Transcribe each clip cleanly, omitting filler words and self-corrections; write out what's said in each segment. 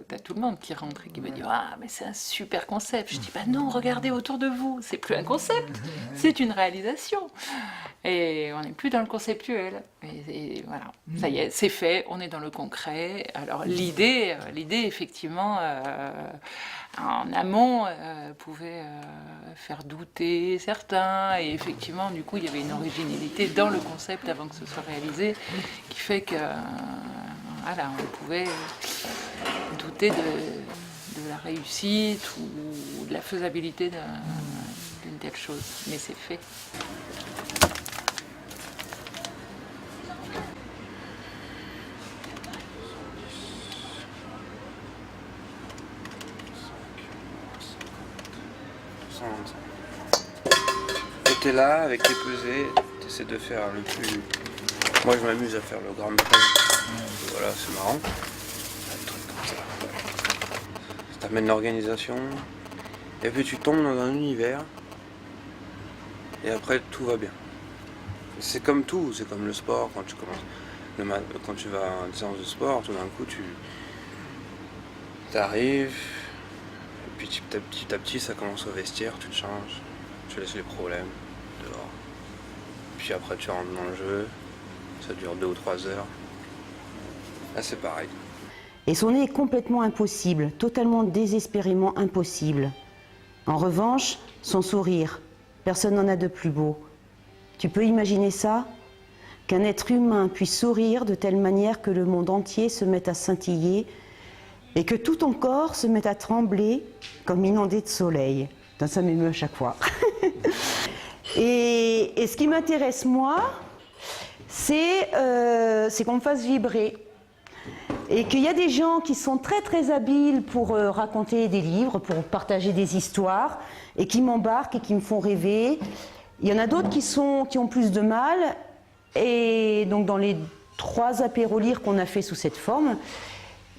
T'as tout le monde qui rentre et qui me dit « Ah, mais c'est un super concept !» Je dis « Bah non, regardez autour de vous, c'est plus un concept, c'est une réalisation !» Et on n'est plus dans le conceptuel. Et voilà, ça y est, c'est fait, on est dans le concret. Alors l'idée effectivement, en amont, pouvait faire douter certains. Et effectivement, du coup, il y avait une originalité dans le concept avant que ce soit réalisé, qui fait que voilà, on pouvait douter de la réussite ou de la faisabilité d'une telle chose. Mais c'est fait. Et t'es là avec tes pesées, t'essaies de faire le plus... Moi je m'amuse à faire le grand train. Voilà, c'est marrant. Un truc comme ça. Ça t'amène l'organisation. Et puis tu tombes dans un univers. Et après tout va bien. C'est comme tout, c'est comme le sport quand tu commences. Quand tu vas à une séance de sport, tout d'un coup tu arrives. Et puis petit à petit ça commence au vestiaire, tu te changes. Tu laisses les problèmes dehors. Puis après tu rentres dans le jeu. Ça dure 2 ou 3 heures. Là c'est pareil. Et son nez est complètement impossible, totalement désespérément impossible. En revanche, son sourire, personne n'en a de plus beau. Tu peux imaginer ça? Qu'un être humain puisse sourire de telle manière que le monde entier se mette à scintiller et que tout ton corps se mette à trembler comme inondé de soleil. Ça m'émeut à chaque fois. Et ce qui m'intéresse moi, c'est qu'on me fasse vibrer. Et qu'il y a des gens qui sont très très habiles pour raconter des livres, pour partager des histoires, et qui m'embarquent et qui me font rêver. Il y en a d'autres qui ont plus de mal, et donc dans les 3 apérolires qu'on a fait sous cette forme,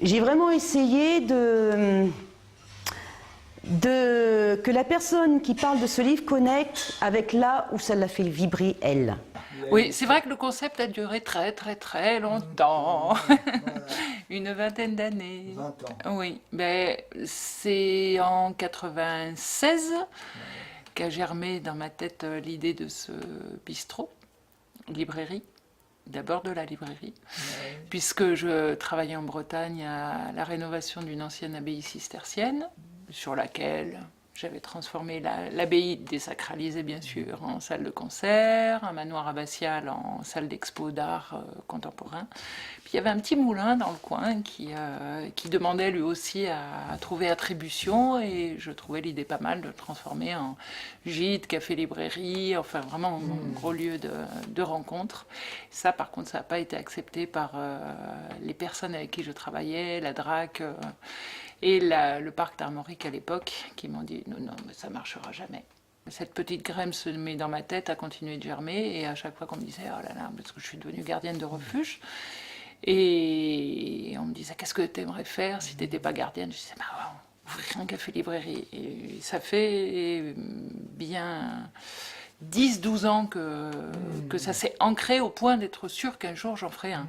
j'ai vraiment essayé que la personne qui parle de ce livre connecte avec là où ça l'a fait vibrer elle. Oui, c'est vrai que le concept a duré très très très longtemps, voilà. Une vingtaine d'années. 20 ans. Oui, ben, c'est en 96 qu'a germé dans ma tête l'idée de ce bistrot, librairie, d'abord de la librairie, puisque je travaillais en Bretagne à la rénovation d'une ancienne abbaye cistercienne, sur laquelle j'avais transformé l'abbaye désacralisée bien sûr en salle de concert, un manoir abbatial en salle d'expo d'art contemporain. Puis il y avait un petit moulin dans le coin qui demandait lui aussi à trouver attribution, et je trouvais l'idée pas mal de le transformer en gîte, café-librairie, enfin vraiment un gros lieu de rencontre. Ça par contre ça n'a pas été accepté par les personnes avec qui je travaillais, la DRAC, et le parc d'Armorique à l'époque, qui m'ont dit non, mais ça marchera jamais. Cette petite graine se met dans ma tête, a continué de germer, et à chaque fois qu'on me disait oh là là, parce que je suis devenue gardienne de refuge, et on me disait qu'est-ce que tu aimerais faire si tu n'étais pas gardienne, je disais bah, ouvrir un café-librairie. Et ça fait bien 10-12 ans que ça s'est ancré au point d'être sûr qu'un jour j'en ferai un.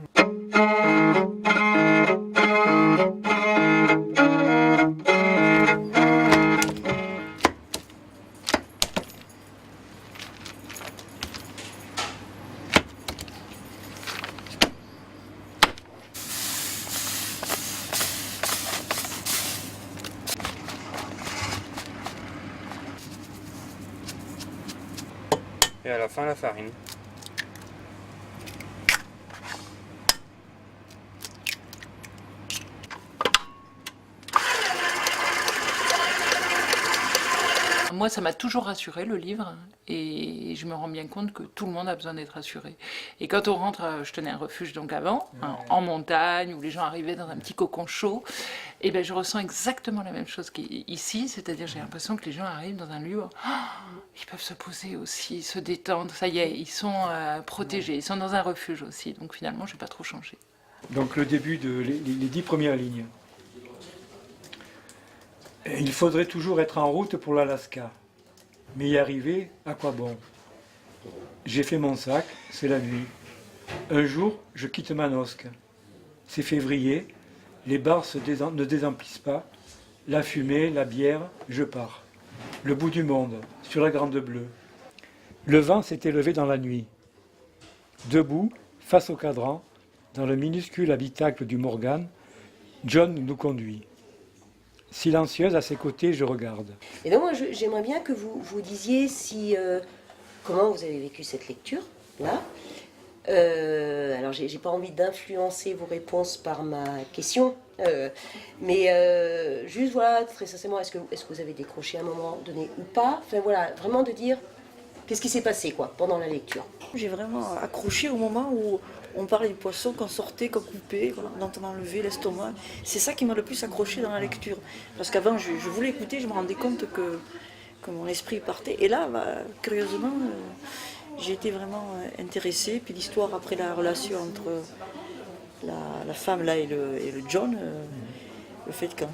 Et à la fin la farine. moi, ça m'a toujours rassuré le livre, et je me rends bien compte que tout le monde a besoin d'être rassuré. Et quand on rentre, je tenais un refuge donc avant, en montagne, où les gens arrivaient dans un petit cocon chaud, et ben je ressens exactement la même chose qu'ici, c'est-à-dire j'ai l'impression que les gens arrivent dans un lieu où ils peuvent se poser aussi, se détendre, ça y est, ils sont protégés, ils sont dans un refuge aussi, donc finalement, je n'ai pas trop changé. Donc le début les 10 premières lignes. Il faudrait toujours être en route pour l'Alaska. Mais y arriver, à quoi bon? J'ai fait mon sac, c'est la nuit. Un jour, je quitte Manosque. C'est février, les bars ne désemplissent pas. La fumée, la bière, je pars. Le bout du monde, sur la Grande Bleue. Le vent s'était levé dans la nuit. Debout, face au cadran, dans le minuscule habitacle du Morgan, John nous conduit. Silencieuse à ses côtés, je regarde. Et donc moi j'aimerais bien que vous disiez comment vous avez vécu cette lecture là. Alors j'ai pas envie d'influencer vos réponses par ma question, mais juste voilà, très sincèrement, est-ce que vous avez décroché à un moment donné ou pas? Enfin voilà, vraiment de dire qu'est-ce qui s'est passé quoi pendant la lecture. J'ai vraiment accroché au moment où on parlait du poisson qu'on sortait, qu'on coupait, dont on enlevait l'estomac. C'est ça qui m'a le plus accroché dans la lecture. Parce qu'avant, je voulais écouter, je me rendais compte que mon esprit partait. Et là, curieusement, j'ai été vraiment intéressée. Puis l'histoire après la relation entre la femme là et le John, le fait qu'on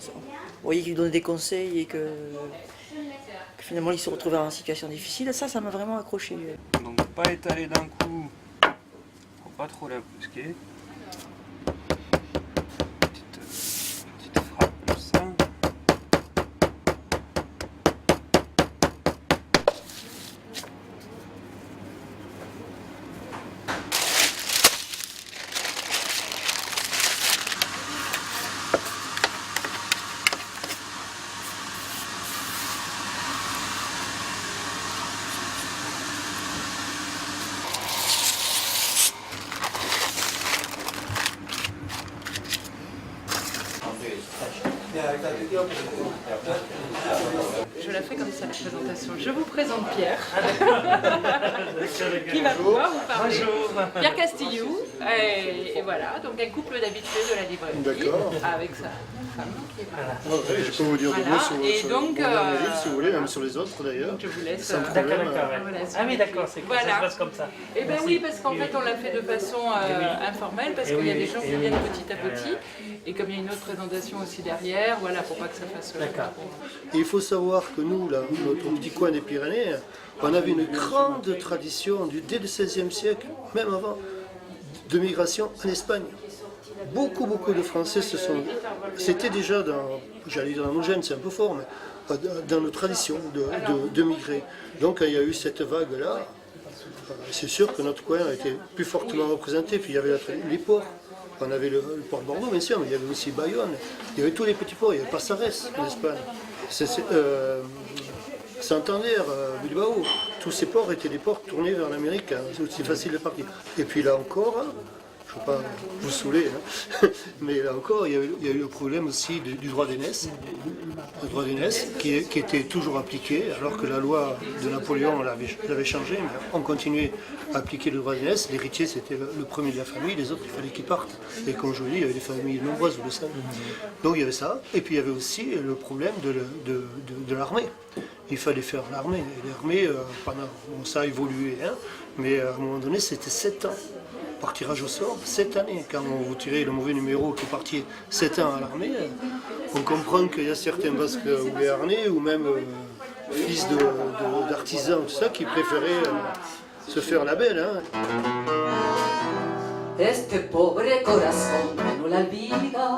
voyait qu'il donnait des conseils et que finalement il se retrouvait en situation difficile, ça m'a vraiment accroché. Donc pas étaler d'un coup, faut pas trop la brusquer. Petite frappe comme ça. Je la fais comme ça, la présentation. Je vous présente Pierre, qui va pouvoir vous parler. Bonjour. Pierre Castillou, et voilà, donc un couple d'habitués de la librairie, avec sa femme qui est là. Je peux vous dire des Voilà. mots sur, Et sur donc, mon dernier livre, si vous voulez, même sur les autres d'ailleurs. Je vous laisse. Sans problème. Voilà, Ah oui, d'accord, c'est cool, voilà. ça se passe comme ça. Eh bien oui, parce qu'en fait on l'a fait de façon informelle, parce qu'il y a des gens qui viennent petit à petit, et comme il y a une autre présentation aussi derrière, voilà, pour pas que ça fasse... Et il faut savoir que nous, là, notre petit coin des Pyrénées, on avait une grande tradition dès le XVIe siècle, même avant, de migration en Espagne. Beaucoup de Français c'était déjà j'allais dire dans nos gènes, c'est un peu fort, mais dans nos traditions de migrer. Donc il y a eu cette vague-là. C'est sûr que notre coin a été plus fortement représenté. Puis il y avait les ports. On avait le port de Bordeaux, bien sûr, mais il y avait aussi Bayonne. Il y avait tous les petits ports. Il y avait Passares en Espagne. Santander, Bilbao. Tous ces ports étaient des ports tournés vers l'Amérique. Hein. C'est aussi facile de partir. Et puis là encore, hein, je ne veux pas vous saouler, hein, mais là encore, il y a eu le problème aussi du droit d'aînesse. Le droit d'aînesse qui était toujours appliqué, alors que la loi de Napoléon l'avait changé, mais on continuait à appliquer le droit d'aînesse. L'héritier, c'était le premier de la famille, les autres, il fallait qu'ils partent. Et comme je vous dis, il y avait des familles nombreuses, vous le savez. Donc il y avait ça, et puis il y avait aussi le problème de l'armée. Il fallait faire l'armée. Et l'armée, ça a évolué, hein, mais à un moment donné, c'était 7 ans. Par tirage au sort, 7 années. Quand vous tirez le mauvais numéro qui est parti 7 ans à l'armée, on comprend qu'il y a certains basques ou béarnais, ou même fils d'artisans, tout ça, qui préféraient se faire la belle. Hein. Este pobre corazón no la olvida,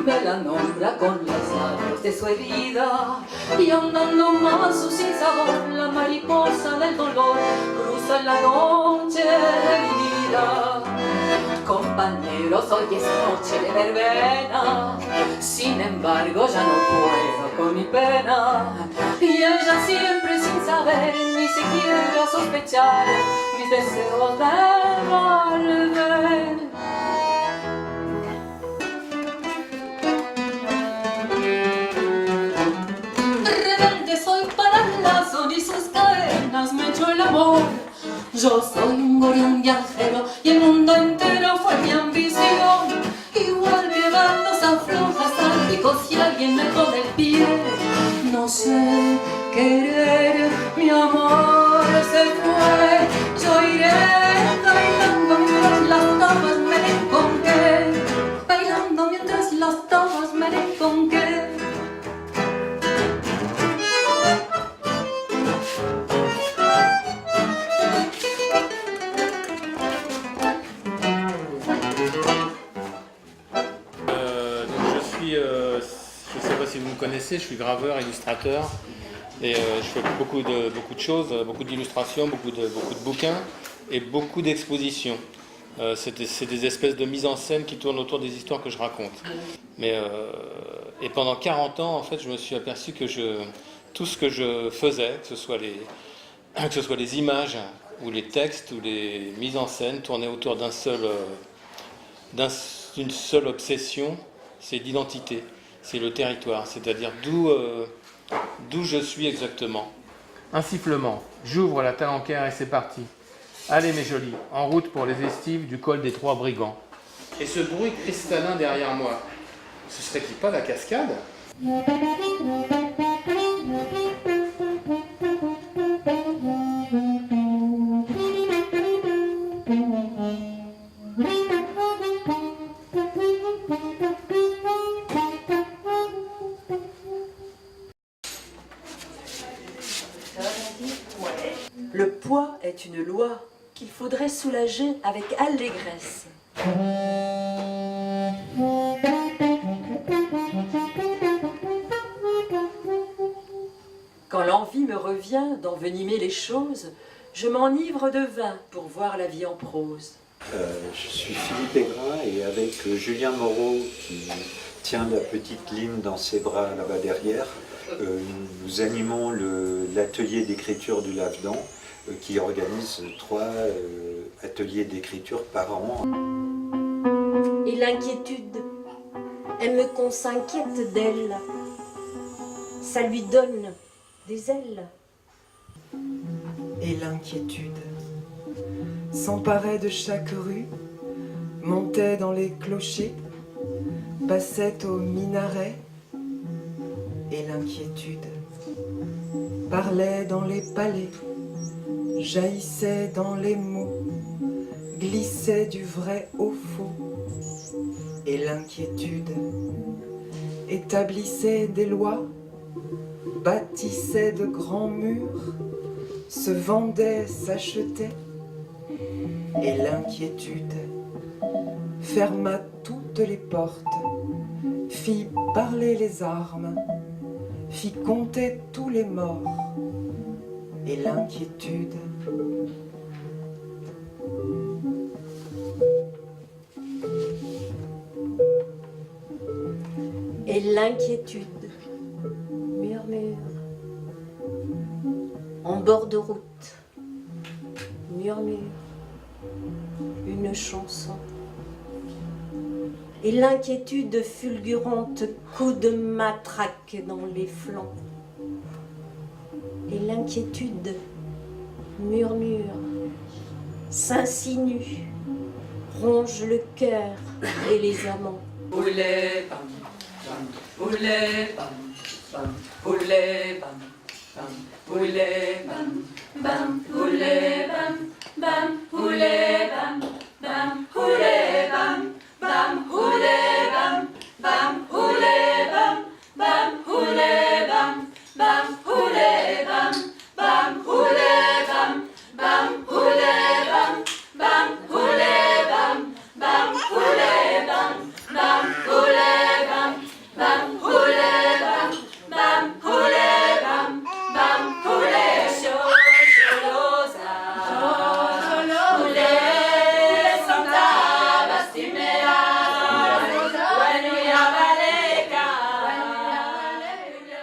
me la nombra con las manos de su herida, y andando manso sin sabor, la mariposa del dolor cruza la noche de mi vida. Compañeros, hoy es noche de verbena, sin embargo ya no puedo con mi pena, y ella siempre sin saber, ni siquiera sospechar, mis deseos de volver. Rebelde soy para jamás me echó el amor. Yo soy un gorrión viajero y el mundo entero fue mi ambición. Igual que bandos aflojas salpicos si alguien me pone el pie. No sé querer, mi amor se fue. Yo iré bailando mientras las tapas me den con qué. Bailando mientras las tapas me den con qué. Je ne sais pas si vous me connaissez, je suis graveur, illustrateur et je fais beaucoup de choses, beaucoup d'illustrations, beaucoup de bouquins et beaucoup d'expositions. C'est des espèces de mise en scène qui tournent autour des histoires que je raconte. Et pendant 40 ans, en fait, je me suis aperçu que tout ce que je faisais, que ce soit les images ou les textes ou les mises en scène, tournaient autour d'une seule obsession, c'est l'identité, c'est le territoire, c'est-à-dire d'où je suis exactement. Un sifflement, j'ouvre la talanquère et c'est parti. Allez mes jolis, en route pour les estives du col des Trois Brigands. Et ce bruit cristallin derrière moi, ce serait-il pas la cascade ? Le poids est une loi qu'il faudrait soulager avec allégresse. Quand l'envie me revient d'envenimer les choses, je m'enivre de vin pour voir la vie en prose. Je suis Philippe Aigrin et avec Julien Moreau qui tient la petite ligne dans ses bras là-bas derrière, nous animons l'atelier d'écriture du Lavedan qui organise 3 ateliers d'écriture par an. Et l'inquiétude aime qu'on s'inquiète d'elle. Ça lui donne des ailes. Et l'inquiétude s'emparait de chaque rue, montait dans les clochers, passait au minaret. Et l'inquiétude parlait dans les palais, jaillissait dans les mots, glissait du vrai au faux. Et l'inquiétude établissait des lois, bâtissait de grands murs, se vendait, s'achetait. Et l'inquiétude ferma toutes les portes, fit parler les armes, fit compter tous les morts. Et l'inquiétude murmure en bord de route, murmure une chanson. Et l'inquiétude fulgurante, coup de matraque dans les flancs. Et l'inquiétude murmure, s'insinue, ronge le cœur et les amants. Poulet, bam, bam, poulet, bam, bam, poulet, bam, bam, poulet, bam, bam, poulet, bam, bam, poulet, bam, bam, poulet, bam, bam, poulet, bam, bam, poulet, bam, bam, poulet, bam, bam, poulet, bam, bam, poulet, bam, bam, poulet, bam, bam, poulet, bam, bam, poulet, bam, bam, poulet, bam, bam, poulet, bam, bam, poulet, bam, bam, poulet, cholosa, poulet, Santa Bastimera,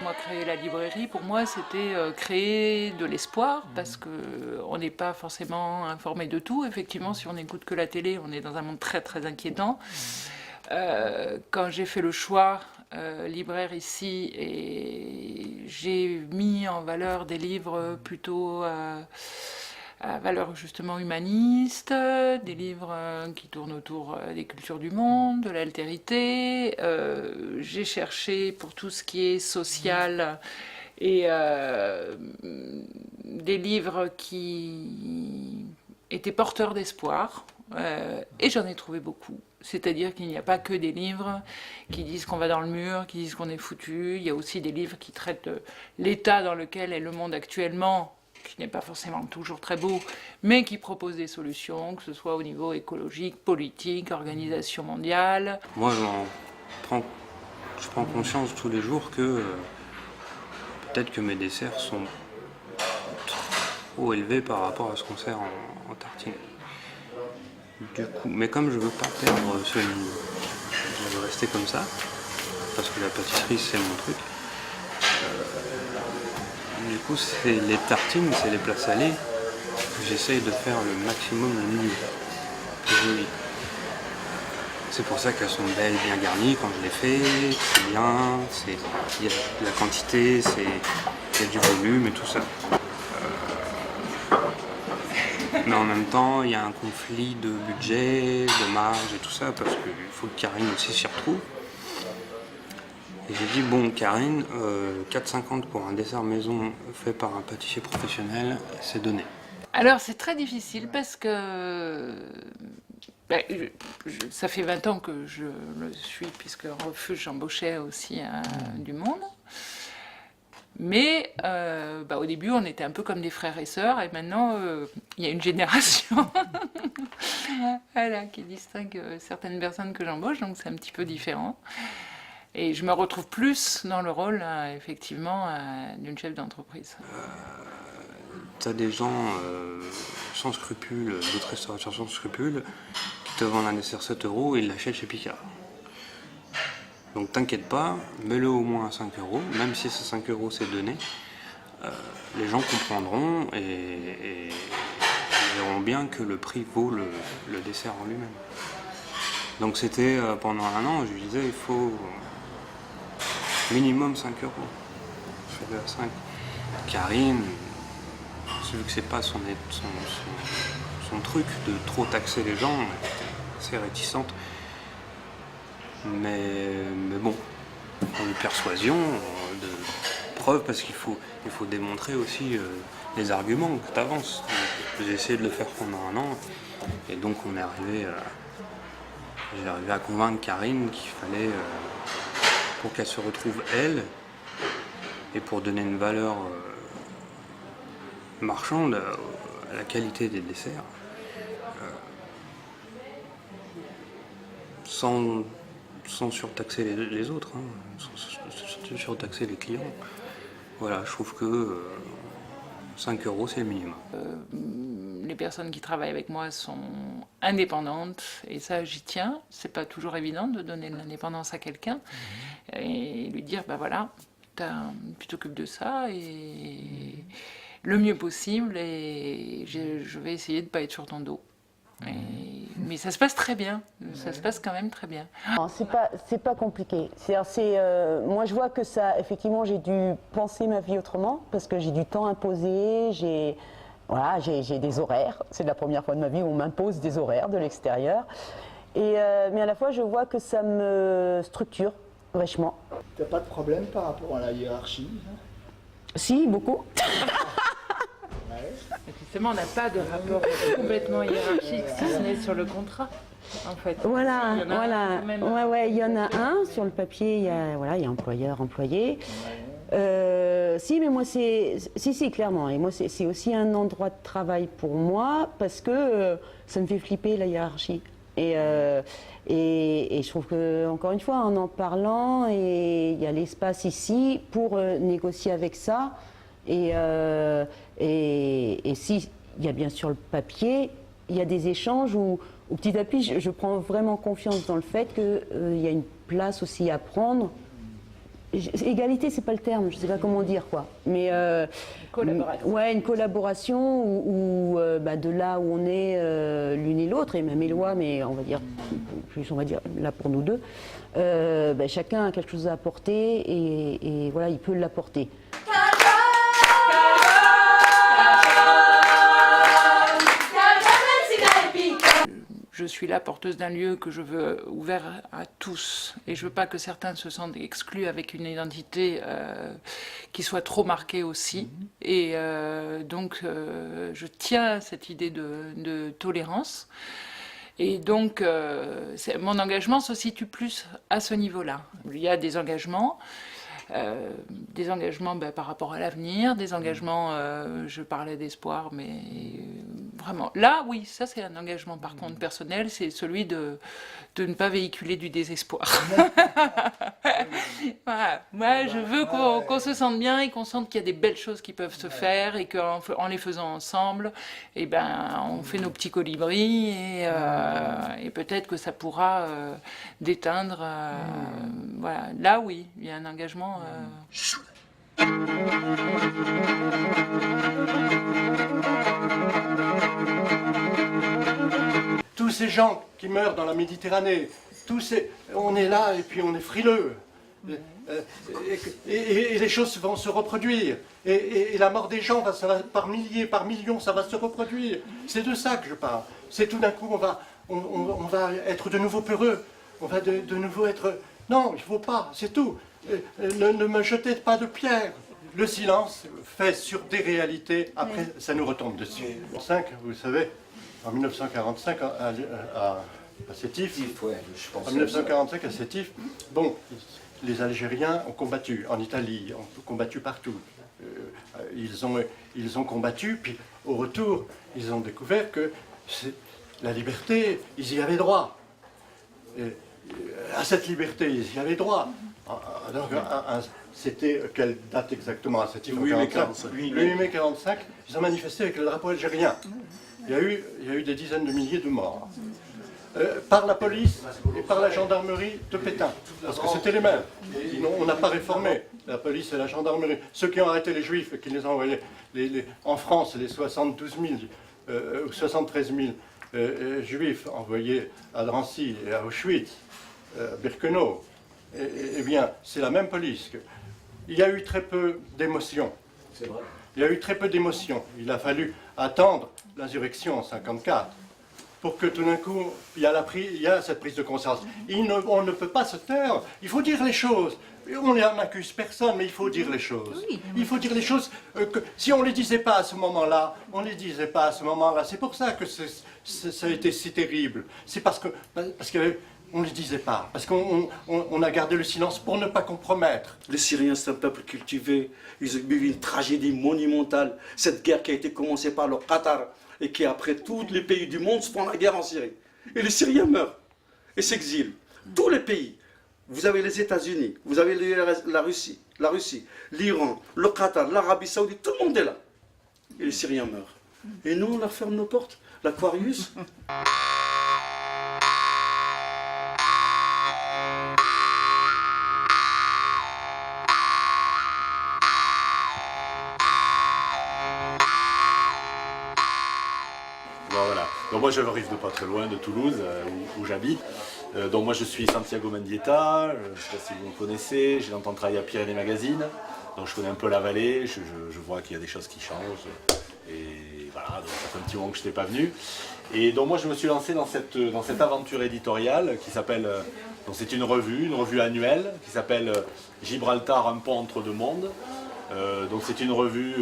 Moi, créer la librairie, pour moi, c'était créer de l'espoir, parce qu'on n'est pas forcément informé de tout. Effectivement, si on n'écoute que la télé, on est dans un monde très très inquiétant. Quand j'ai fait le choix libraire ici et j'ai mis en valeur des livres plutôt à valeur justement humaniste, des livres qui tournent autour des cultures du monde, de l'altérité. J'ai cherché pour tout ce qui est social et des livres qui étaient porteurs d'espoir. Et j'en ai trouvé beaucoup. C'est-à-dire qu'il n'y a pas que des livres qui disent qu'on va dans le mur, qui disent qu'on est foutu. Il y a aussi des livres qui traitent de l'état dans lequel est le monde actuellement, qui n'est pas forcément toujours très beau, mais qui proposent des solutions, que ce soit au niveau écologique, politique, organisation mondiale. Moi, je prends conscience tous les jours que peut-être que mes desserts sont trop élevés par rapport à ce qu'on sert en tartine. Du coup, mais comme je veux pas perdre ce niveau, je veux rester comme ça, parce que la pâtisserie c'est mon truc. Du coup, c'est les tartines, c'est les plats salés. J'essaye de faire le maximum le mieux. Joli. C'est pour ça qu'elles sont belles, bien garnies quand je les fais. C'est bien, il y a de la quantité, il y a du volume et tout ça. Mais en même temps, il y a un conflit de budget, de marge et tout ça, parce qu'il faut que Karine aussi s'y retrouve. Et j'ai dit, bon, Karine, 4,50 pour un dessert maison fait par un pâtissier professionnel, c'est donné. Alors, c'est très difficile parce que ça fait 20 ans que je le suis, puisque en refuge, j'embauchais aussi du monde. Mais au début, on était un peu comme des frères et sœurs, et maintenant, il y a une génération voilà, qui distingue certaines personnes que j'embauche, donc c'est un petit peu différent. Et je me retrouve plus dans le rôle, effectivement, d'une chef d'entreprise. T'as des gens sans scrupules, d'autres restaurateurs sans scrupules, qui te vendent un dessert 7 € et ils l'achètent chez Picard. Donc t'inquiète pas, mets-le au moins à 5 €, même si ces 5 € c'est donné, les gens comprendront et verront bien que le prix vaut le dessert en lui-même. Donc c'était pendant un an, je lui disais il faut minimum 5 €. Je fais à 5. Karine, vu que c'est pas son truc de trop taxer les gens, c'est réticente. Mais bon, de persuasion, de preuve, parce qu'il faut démontrer aussi les arguments que tu avances. J'ai essayé de le faire pendant un an, et donc j'ai arrivé à convaincre Karine qu'il fallait, pour qu'elle se retrouve elle, et pour donner une valeur marchande à la qualité des desserts, sans surtaxer les autres, sans surtaxer les clients. Voilà, je trouve que 5 € c'est le minimum. Les personnes qui travaillent avec moi sont indépendantes et ça j'y tiens. C'est pas toujours évident de donner de l'indépendance à quelqu'un et lui dire voilà, tu t'occupes de ça et le mieux possible et je vais essayer de pas être sur ton dos. Mais ça se passe très bien, ça se passe quand même très bien. C'est pas compliqué. Moi je vois que ça, effectivement, j'ai dû penser ma vie autrement parce que j'ai du temps imposé, j'ai des horaires. C'est la première fois de ma vie où on m'impose des horaires de l'extérieur. Mais à la fois je vois que ça me structure vachement. T'as pas de problème par rapport à la hiérarchie? Si, beaucoup. Justement, on n'a pas de rapport complètement hiérarchique, si ce n'est sur le contrat, en fait. Voilà. Il y en a un sur le papier. Il y a employeur, employé. Mais moi si, clairement. Et moi c'est aussi un endroit de travail pour moi parce que ça me fait flipper la hiérarchie. Et je trouve que, encore une fois, en parlant, il y a l'espace ici pour négocier avec ça. Et si il y a bien sûr le papier, il y a des échanges où petit à petit je prends vraiment confiance dans le fait qu'il y a une place aussi à prendre égalité, c'est pas le terme, je sais pas comment dire quoi. Mais Collaboration. ouais, une collaboration où de là où on est l'une et l'autre, et même Éloi, mais on va dire plus, on va dire là pour nous deux, chacun a quelque chose à apporter et voilà, il peut l'apporter. Je suis la porteuse d'un lieu que je veux ouvert à tous et je veux pas que certains se sentent exclus avec une identité qui soit trop marquée aussi. Et donc je tiens à cette idée de tolérance. Et donc mon engagement se situe plus à ce niveau-là. Il y a des engagements par rapport à l'avenir, des engagements, je parlais d'espoir, mais vraiment, là, oui, ça c'est un engagement par contre personnel, c'est celui de ne pas véhiculer du désespoir. Voilà. Moi, je veux qu'on se sente bien et qu'on sente qu'il y a des belles choses qui peuvent se faire et qu'en les faisant ensemble, on fait nos petits colibris et peut-être que ça pourra déteindre. Voilà. Là, oui, il y a un engagement. Tous ces gens qui meurent dans la Méditerranée, on est là et puis on est frileux. Et les choses vont se reproduire. Et la mort des gens, ça va, par milliers, par millions, ça va se reproduire. C'est de ça que je parle. C'est tout d'un coup, on va être de nouveau peureux. On va de nouveau être... Non, il ne faut pas, c'est tout. Ne me jetez pas de pierre. Le silence fait sur des réalités, après ça nous retombe dessus. Vous savez, en 1945 à Sétif, en 1945 à Sétif, bon, les Algériens ont combattu en Italie, ont combattu partout. Ils ont combattu, puis au retour, ils ont découvert que la liberté, ils y avaient droit. Et à cette liberté, ils y avaient droit. C'était quelle date exactement à Sétif? Le 8 mai 1945. Le 8 mai 1945, ils ont manifesté avec le drapeau algérien. Il y a eu des dizaines de milliers de morts. Par la police et par la gendarmerie de Pétain. Parce que c'était les mêmes. On n'a pas réformé la police et la gendarmerie. Ceux qui ont arrêté les juifs et qui les ont envoyés en France, les 72 000 ou 73 000 juifs envoyés à Drancy et à Auschwitz, Birkenau, eh bien, c'est la même police. Il y a eu très peu d'émotions. Il y a eu très peu d'émotions. Il a fallu attendre l'insurrection en 1954 pour que tout d'un coup, il y a cette prise de conscience. On ne peut pas se taire. Il faut dire les choses. On n'accuse personne, mais il faut dire les choses. Il faut dire les choses. Si on ne les disait pas à ce moment-là, on ne les disait pas à ce moment-là. C'est pour ça que ça a été si terrible. C'est parce qu'on ne les disait pas. Parce qu'on a gardé le silence pour ne pas compromettre. Les Syriens, c'est un peuple cultivé. Ils ont vécu une tragédie monumentale. Cette guerre qui a été commencée par le Qatar et qui, après tous les pays du monde, se font la guerre en Syrie. Et les Syriens meurent et s'exilent. Tous les pays. Vous avez les États-Unis, vous avez la Russie, l'Iran, le Qatar, l'Arabie Saoudite, tout le monde est là. Et les Syriens meurent. Et nous, on leur ferme nos portes. L'Aquarius. Voilà. Donc moi j'arrive de pas très loin, de Toulouse, où j'habite. Donc moi je suis Santiago Mendieta, je ne sais pas si vous me connaissez, j'ai longtemps travaillé à Pyrénées Magazine, donc je connais un peu la vallée, je vois qu'il y a des choses qui changent. Et voilà, donc ça fait un petit moment que je n'étais pas venu. Et donc moi je me suis lancé dans cette aventure éditoriale qui s'appelle, donc c'est une revue annuelle qui s'appelle Gibraltar, un pont entre deux mondes. Donc c'est une revue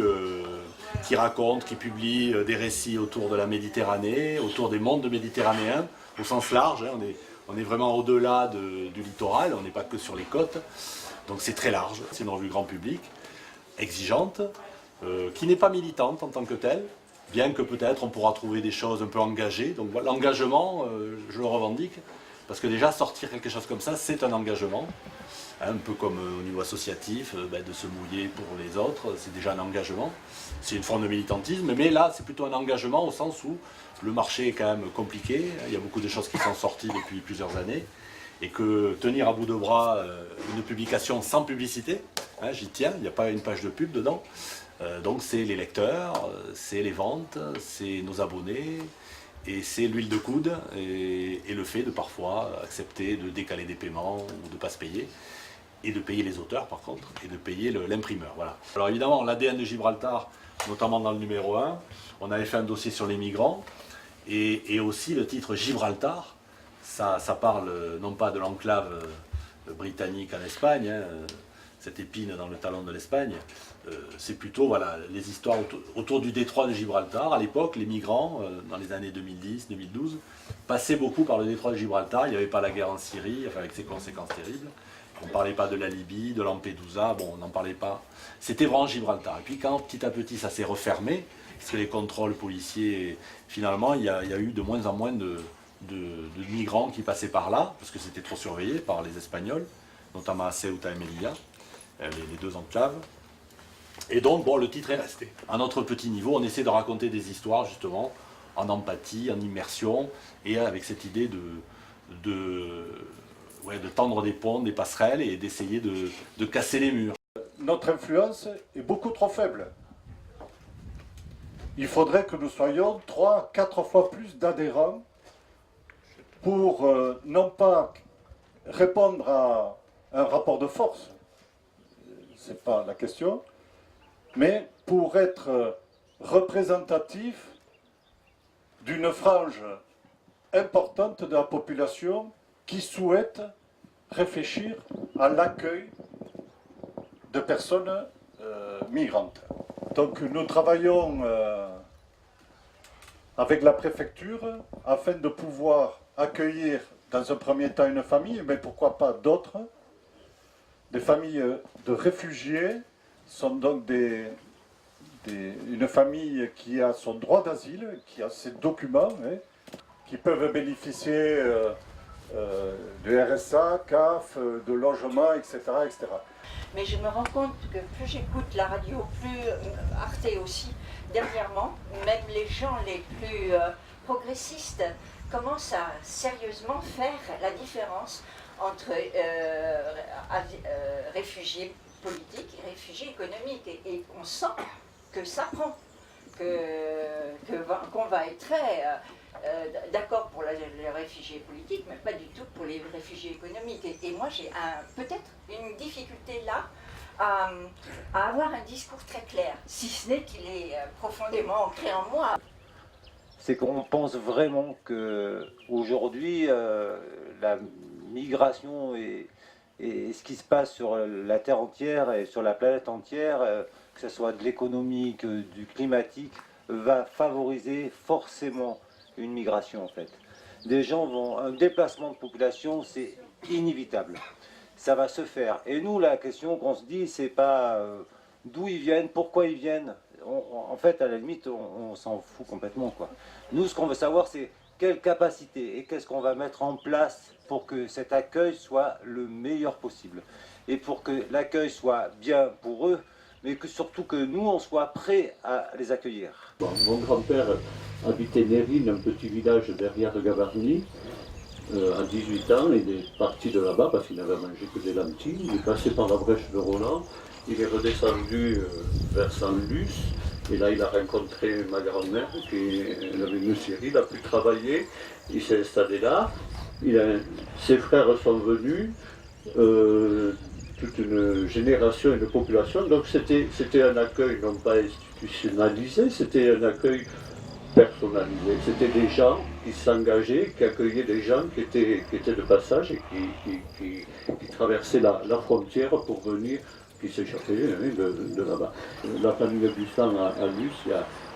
qui raconte, qui publie des récits autour de la Méditerranée, autour des mondes méditerranéens, au sens large. Hein, on est vraiment au-delà du littoral, on n'est pas que sur les côtes. Donc c'est très large, c'est une revue grand public, exigeante, qui n'est pas militante en tant que telle, bien que peut-être on pourra trouver des choses un peu engagées. Donc voilà, l'engagement, je le revendique, parce que déjà sortir quelque chose comme ça, c'est un engagement. Un peu comme au niveau associatif, de se mouiller pour les autres, c'est déjà un engagement. C'est une forme de militantisme, mais là c'est plutôt un engagement au sens où le marché est quand même compliqué, il y a beaucoup de choses qui sont sorties depuis plusieurs années, et que tenir à bout de bras une publication sans publicité, hein, j'y tiens, il n'y a pas une page de pub dedans. Donc c'est les lecteurs, c'est les ventes, c'est nos abonnés, et c'est l'huile de coude et le fait de parfois accepter de décaler des paiements ou de ne pas se payer, et de payer les auteurs par contre, et de payer l'imprimeur. Voilà. Alors évidemment, l'ADN de Gibraltar, notamment dans le numéro 1, on avait fait un dossier sur les migrants, et aussi le titre Gibraltar, ça parle non pas de l'enclave britannique en Espagne, hein, cette épine dans le talon de l'Espagne, c'est plutôt voilà, les histoires autour du détroit de Gibraltar. À l'époque, les migrants, dans les années 2010-2012, passaient beaucoup par le détroit de Gibraltar. Il n'y avait pas la guerre en Syrie, enfin, avec ses conséquences terribles. On ne parlait pas de la Libye, de Lampedusa, bon, on n'en parlait pas. C'était vraiment Gibraltar. Et puis quand petit à petit ça s'est refermé, parce que les contrôles policiers, finalement, il y a eu de moins en moins de migrants qui passaient par là, parce que c'était trop surveillé par les Espagnols, notamment à Ceuta et Melilla, les deux enclaves. Et donc, bon, le titre est resté. À notre petit niveau, on essaie de raconter des histoires, justement, en empathie, en immersion, et avec cette idée de tendre des ponts, des passerelles, et d'essayer de casser les murs. Notre influence est beaucoup trop faible. Il faudrait que nous soyons 3-4 fois plus d'adhérents pour non pas répondre à un rapport de force, ce n'est pas la question, mais pour être représentatif d'une frange importante de la population qui souhaite réfléchir à l'accueil de personnes migrantes. Donc nous travaillons avec la préfecture afin de pouvoir accueillir dans un premier temps une famille, mais pourquoi pas d'autres. Des familles de réfugiés sont donc une famille qui a son droit d'asile, qui a ses documents, qui peuvent bénéficier de RSA, CAF, de logement, etc., etc. Mais je me rends compte que plus j'écoute la radio, plus Arte aussi, dernièrement, même les gens les plus progressistes commencent à sérieusement faire la différence entre réfugiés politiques et réfugiés économiques. Et on sent que ça prend, qu'on va être très d'accord pour les réfugiés politiques, mais pas du tout pour les réfugiés économiques. Et moi, j'ai peut-être une difficulté là à avoir un discours très clair, si ce n'est qu'il est profondément ancré en moi. C'est qu'on pense vraiment qu'aujourd'hui, la migration et ce qui se passe sur la Terre entière et sur la planète entière, que ce soit de l'économique, du climatique, va favoriser forcément une migration en fait. Des gens un déplacement de population, c'est inévitable. Ça va se faire. Et nous, la question qu'on se dit, c'est pas d'où ils viennent, pourquoi ils viennent. En fait, à la limite, on s'en fout complètement, quoi. Nous, ce qu'on veut savoir, c'est quelle capacité et qu'est-ce qu'on va mettre en place pour que cet accueil soit le meilleur possible. Et pour que l'accueil soit bien pour eux, mais que surtout que nous, on soit prêts à les accueillir. Bon, mon grand-père habitait Nérine, un petit village derrière Gavarnie. À 18 ans, il est parti de là-bas parce qu'il n'avait mangé que des lentilles. Il est passé par la brèche de Roland, il est redescendu vers Saint-Luce, et là il a rencontré ma grand-mère, elle avait une scierie, il a pu travailler, il s'est installé là. Ses frères sont venus, toute une génération, une population, donc c'était un accueil non pas institutionnalisé, c'était un accueil personnalisé. C'était des gens qui s'engageaient, qui accueillaient des gens qui étaient de passage et qui traversaient la frontière pour venir, qui s'échappaient de là-bas. La famille Bustan à Luce,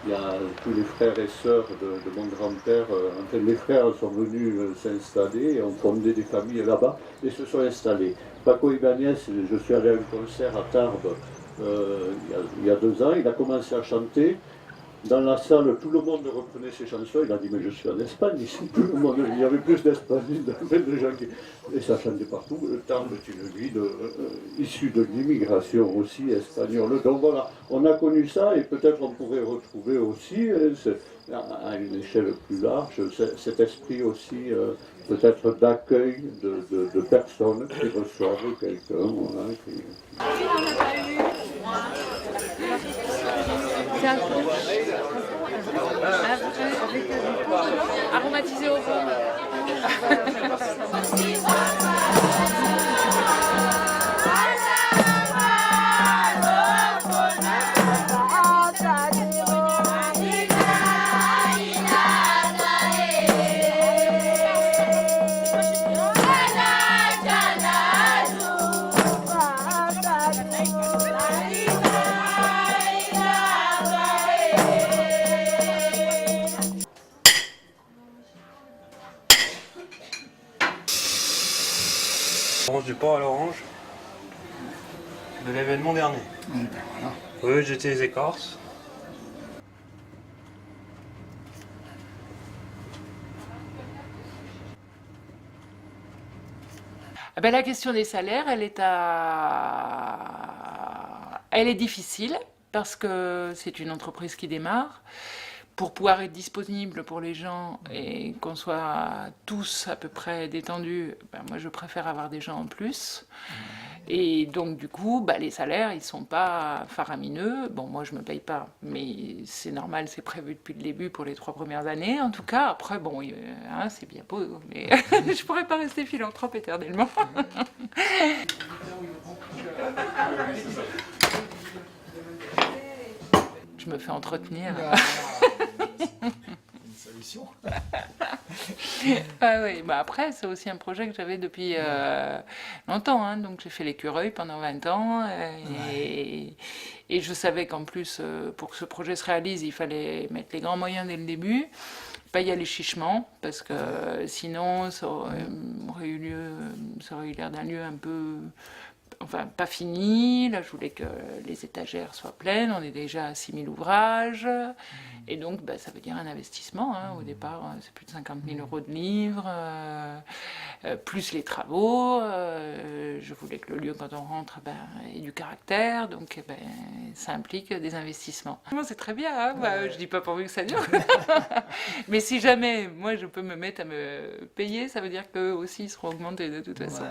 il y a tous les frères et sœurs de mon grand-père, enfin les frères sont venus s'installer et ont fondé des familles là-bas et se sont installés. Paco Ibanez, je suis allé à un concert à Tarbes il y a 2 ans, il a commencé à chanter. dans la salle, tout le monde reprenait ses chansons. Il a dit, mais je suis en Espagne ici, tout le monde, il y avait plus d'Espagnols, de gens qui... Et ça chantait partout. Le Tarbes est une ville issue de l'immigration aussi espagnole. Donc voilà, on a connu ça et peut-être on pourrait retrouver aussi, à une échelle plus large, cet esprit aussi peut-être d'accueil de personnes qui reçoivent quelqu'un. Voilà, C'est un peu aromatisé au vin. Orange du porc à l'orange de l'événement dernier. Oui, j'étais les écorces. Ah ben, la question des salaires, elle est difficile parce que c'est une entreprise qui démarre. Pour pouvoir être disponible pour les gens et qu'on soit tous à peu près détendus, ben moi je préfère avoir des gens en plus. Et donc du coup, les salaires, ils sont pas faramineux. Bon, moi je me paye pas, mais c'est normal, c'est prévu depuis le début pour les 3 premières années. En tout cas, après, bon, c'est bien beau, mais je pourrais pas rester philanthrope éternellement. Je me fais entretenir. Une solution. Ah oui, après, c'est aussi un projet que j'avais depuis longtemps. Hein. Donc, j'ai fait l'écureuil pendant 20 ans. Et je savais qu'en plus, pour que ce projet se réalise, il fallait mettre les grands moyens dès le début. Pas y aller chichement, parce que sinon, ça aurait eu l'air d'un lieu un peu... Enfin, pas fini. Là, je voulais que les étagères soient pleines. On est déjà à 6000 ouvrages. Et donc, ça veut dire un investissement. Hein. Au départ, c'est plus de 50 000 € de livres, plus les travaux. Je voulais que le lieu, quand on rentre, ait du caractère. Donc, ça implique des investissements. C'est très bien. Hein. Je dis pas pourvu que ça dure. Mais si jamais, moi, je peux me mettre à me payer, ça veut dire qu'eux aussi seront augmentés de toute façon.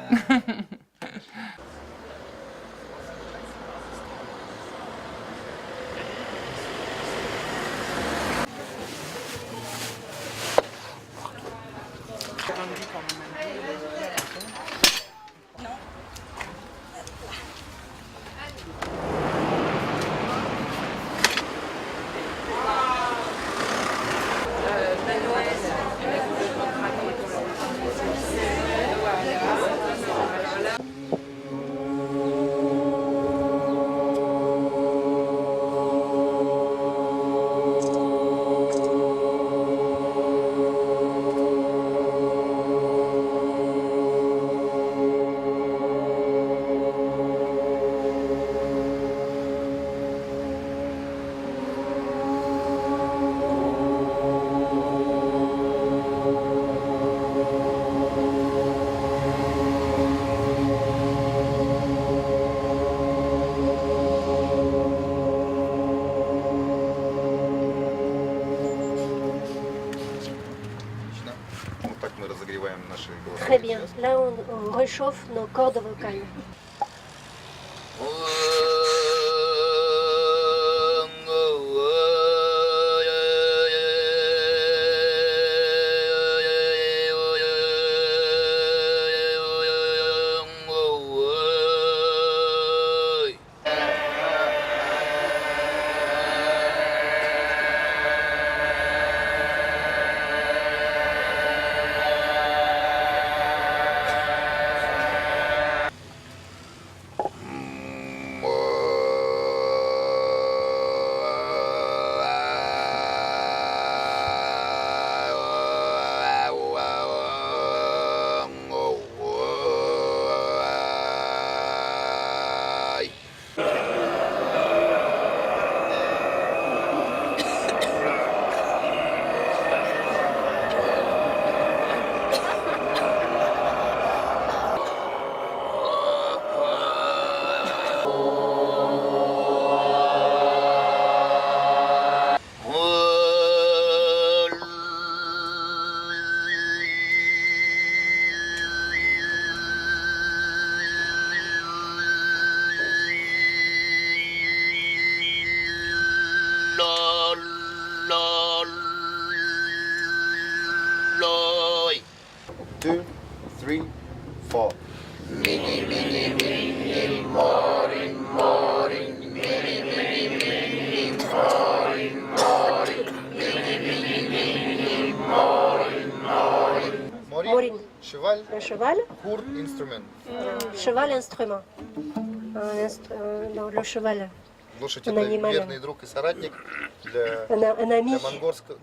Très bien. Là, on réchauffe nos cordes vocales. 2, 3, 4. Mini, mini, mini, mori, mori, mini, mini, mini, mori, mori, mini, mini, mini, mori, mori. Morin. Cheval. Le cheval. Court instrument. Cheval instrument. Le cheval. Лошадь Un это animal. верный друг и соратник для, Un ami.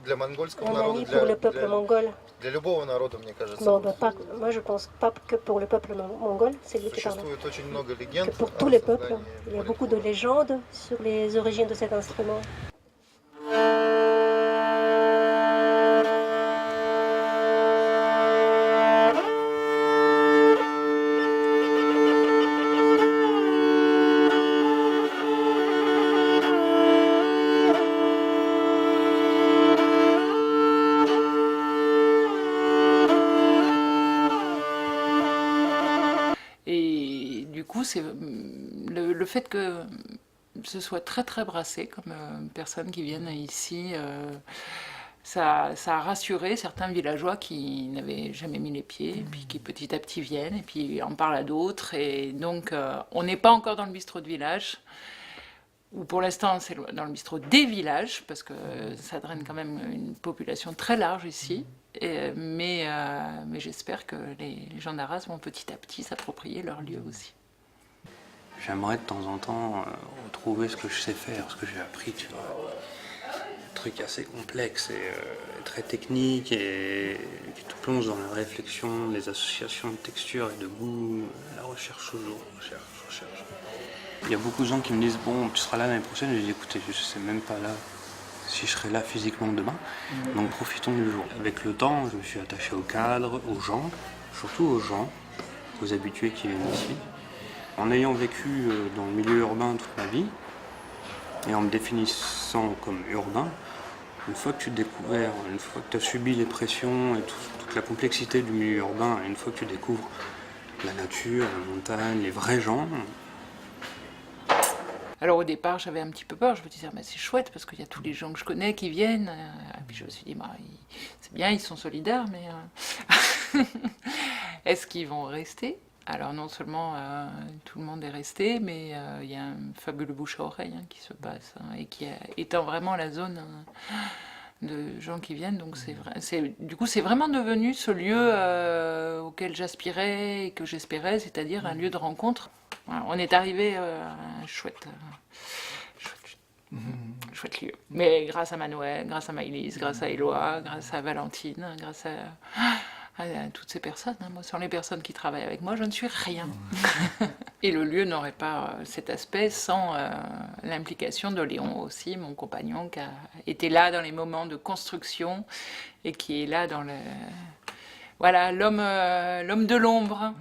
для монгольского Un народа, ami pour le peuple mongol. для любого народа, мне кажется. Bon, bah, moi je pense pas que pour le peuple mongol, c'est lui qui parle. Существует очень много легенд Pour о tous les peuples, создании il y a beaucoup de légendes sur les origines de cet instrument. Et du coup, c'est le fait que ce soit très très brassé comme personnes qui viennent ici, ça a rassuré certains villageois qui n'avaient jamais mis les pieds, et puis qui petit à petit viennent, et puis en parlent à d'autres. Et donc, on n'est pas encore dans le bistrot de village, ou pour l'instant, c'est dans le bistrot des villages, parce que ça draine quand même une population très large ici. Mais j'espère que les gens d'Arras vont petit à petit s'approprier leur lieu aussi. J'aimerais de temps en temps retrouver ce que je sais faire, ce que j'ai appris, tu vois. Un truc assez complexe et très technique et qui te plonge dans la réflexion, les associations de textures et de goût, la recherche toujours, recherche. Il y a beaucoup de gens qui me disent « Bon, tu seras là l'année prochaine ?» Et je dis « Écoutez, je ne sais même pas là si je serai là physiquement demain, donc profitons du jour. » Avec le temps, je me suis attaché au cadre, aux gens, surtout aux gens, aux habitués qui viennent ici. En ayant vécu dans le milieu urbain toute ma vie, et en me définissant comme urbain, une fois que tu te découvres, une fois que tu as subi les pressions et toute la complexité du milieu urbain, et une fois que tu découvres la nature, la montagne, les vrais gens. Alors au départ, j'avais un petit peu peur, je me disais, mais c'est chouette parce qu'il y a tous les gens que je connais qui viennent. Et puis je me suis dit, bah, c'est bien, ils sont solidaires, mais est-ce qu'ils vont rester ? Alors non seulement tout le monde est resté, mais il y a un fabuleux bouche à oreille qui se passe, et qui étend vraiment la zone de gens qui viennent. Donc du coup, c'est vraiment devenu ce lieu auquel j'aspirais et que j'espérais, c'est-à-dire un lieu de rencontre. Voilà, on est arrivé à un chouette lieu. Mais grâce à Manuel, grâce à Maëlys, grâce à Éloi, grâce à Valentine, grâce à toutes ces personnes. Moi, sans les personnes qui travaillent avec moi, je ne suis rien. Et le lieu n'aurait pas cet aspect sans l'implication de Léon aussi, mon compagnon, qui a été là dans les moments de construction et qui est là dans l'homme de l'ombre.